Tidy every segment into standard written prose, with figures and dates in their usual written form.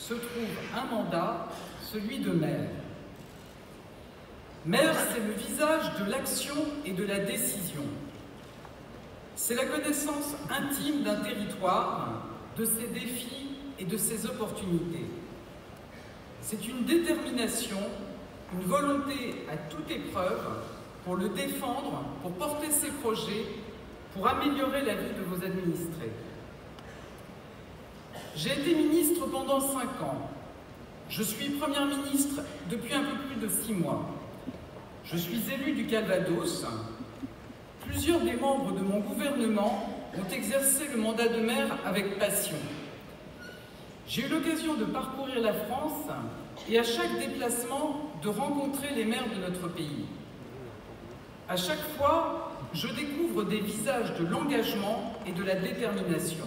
se trouve un mandat, celui de maire. Maire, c'est le visage de l'action et de la décision. C'est la connaissance intime d'un territoire, de ses défis et de ses opportunités. C'est une détermination, une volonté à toute épreuve pour le défendre, pour porter ses projets, pour améliorer la vie de vos administrés. J'ai été ministre pendant 5 ans. Je suis Première ministre depuis un peu plus de 6 mois. Je suis élu du Calvados. Plusieurs des membres de mon gouvernement ont exercé le mandat de maire avec passion. J'ai eu l'occasion de parcourir la France et à chaque déplacement de rencontrer les maires de notre pays. À chaque fois, je découvre des visages de l'engagement et de la détermination.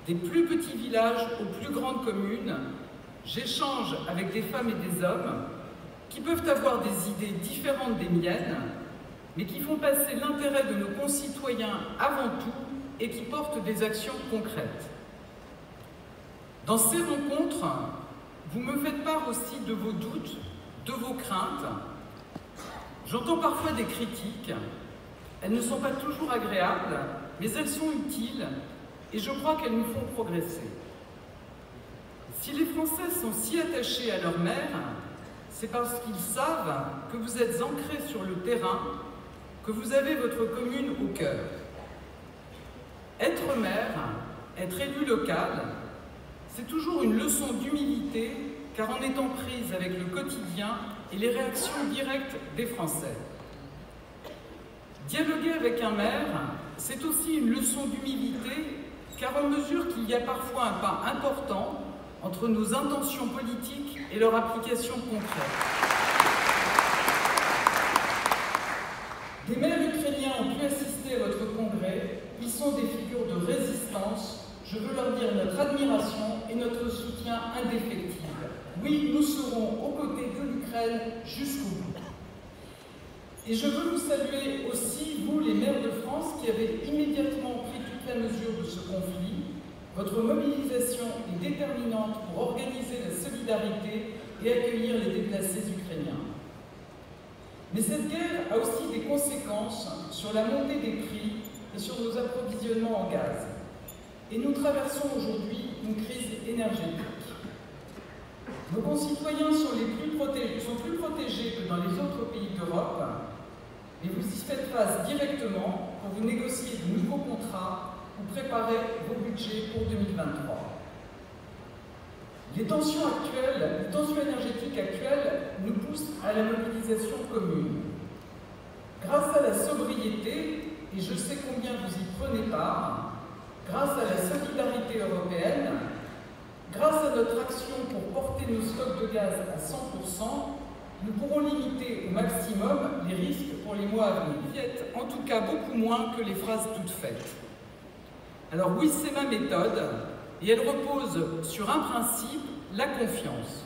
Des plus petits villages aux plus grandes communes, j'échange avec des femmes et des hommes qui peuvent avoir des idées différentes des miennes, mais qui font passer l'intérêt de nos concitoyens avant tout et qui portent des actions concrètes. Dans ces rencontres, vous me faites part aussi de vos doutes, de vos craintes. J'entends parfois des critiques. Elles ne sont pas toujours agréables, mais elles sont utiles et je crois qu'elles nous font progresser. Si les Français sont si attachés à leur maire, c'est parce qu'ils savent que vous êtes ancrés sur le terrain, que vous avez votre commune au cœur. Être maire, être élu local, c'est toujours une leçon d'humilité, car en étant prise avec le quotidien et les réactions directes des Français. Dialoguer avec un maire, c'est aussi une leçon d'humilité, car on mesure qu'il y a parfois un pas important entre nos intentions politiques et leur application concrète. Des maires ukrainiens ont pu assister à votre congrès. Ils sont des figures de résistance. Je veux leur dire notre admiration et notre soutien indéfectible. Oui, nous serons aux côtés de l'Ukraine jusqu'au bout. Et je veux vous saluer aussi, vous, les maires de France, qui avez immédiatement pris toute la mesure de ce conflit. Votre mobilisation est déterminante pour organiser la solidarité et accueillir les déplacés ukrainiens. Mais cette guerre a aussi des conséquences sur la montée des prix et sur nos approvisionnements en gaz. Et nous traversons aujourd'hui une crise énergétique. Nos concitoyens sont plus protégés que dans les autres pays d'Europe, et vous y faites face directement quand vous négociez de nouveaux contrats ou préparez vos budgets pour 2023. Les tensions énergétiques actuelles nous poussent à la mobilisation commune. Grâce à la sobriété, et je sais combien vous y prenez part, grâce à la solidarité européenne, grâce à notre action pour porter nos stocks de gaz à 100%, nous pourrons limiter au maximum les risques pour les mois à venir. En tout cas, beaucoup moins que les phrases toutes faites. Alors oui, c'est ma méthode, et elle repose sur un principe, la confiance.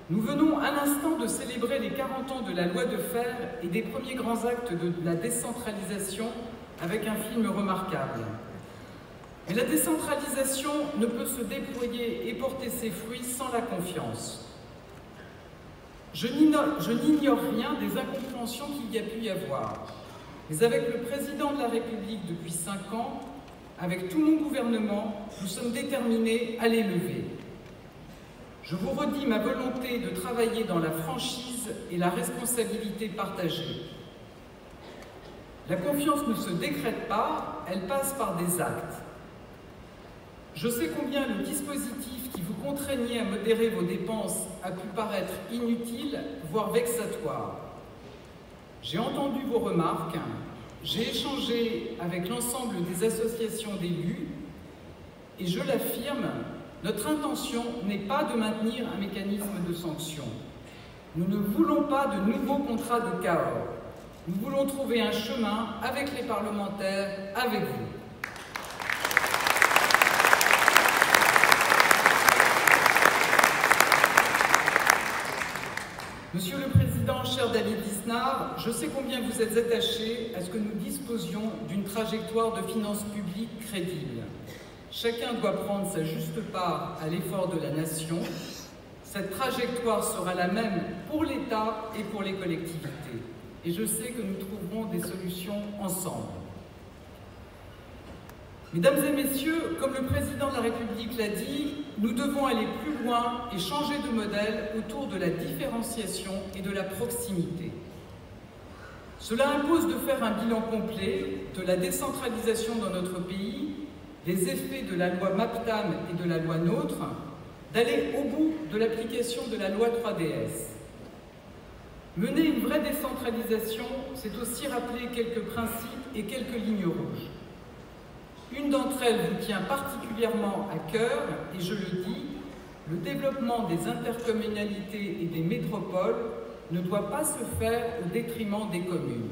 Nous venons à l'instant de célébrer les 40 ans de la loi de fer et des premiers grands actes de la décentralisation avec un film remarquable. Mais la décentralisation ne peut se déployer et porter ses fruits sans la confiance. Je n'ignore rien des incompréhensions qu'il y a pu y avoir. Mais avec le président de la République depuis 5 ans, avec tout mon gouvernement, nous sommes déterminés à les lever. Je vous redis ma volonté de travailler dans la franchise et la responsabilité partagée. La confiance ne se décrète pas, elle passe par des actes. Je sais combien le dispositif qui vous contraignait à modérer vos dépenses a pu paraître inutile, voire vexatoire. J'ai entendu vos remarques, j'ai échangé avec l'ensemble des associations d'élus et je l'affirme, notre intention n'est pas de maintenir un mécanisme de sanction. Nous ne voulons pas de nouveaux contrats de Cahors. Nous voulons trouver un chemin avec les parlementaires, avec vous. Monsieur le Président, cher David Lisnard, je sais combien vous êtes attaché à ce que nous disposions d'une trajectoire de finances publiques crédible. Chacun doit prendre sa juste part à l'effort de la nation. Cette trajectoire sera la même pour l'État et pour les collectivités. Et je sais que nous trouverons des solutions ensemble. Mesdames et messieurs, comme le président de la République l'a dit, nous devons aller plus loin et changer de modèle autour de la différenciation et de la proximité. Cela impose de faire un bilan complet de la décentralisation dans notre pays, des effets de la loi MAPTAM et de la loi NOTRe, d'aller au bout de l'application de la loi 3DS. Mener une vraie décentralisation, c'est aussi rappeler quelques principes et quelques lignes rouges. Une d'entre elles vous tient particulièrement à cœur, et je le dis, le développement des intercommunalités et des métropoles ne doit pas se faire au détriment des communes.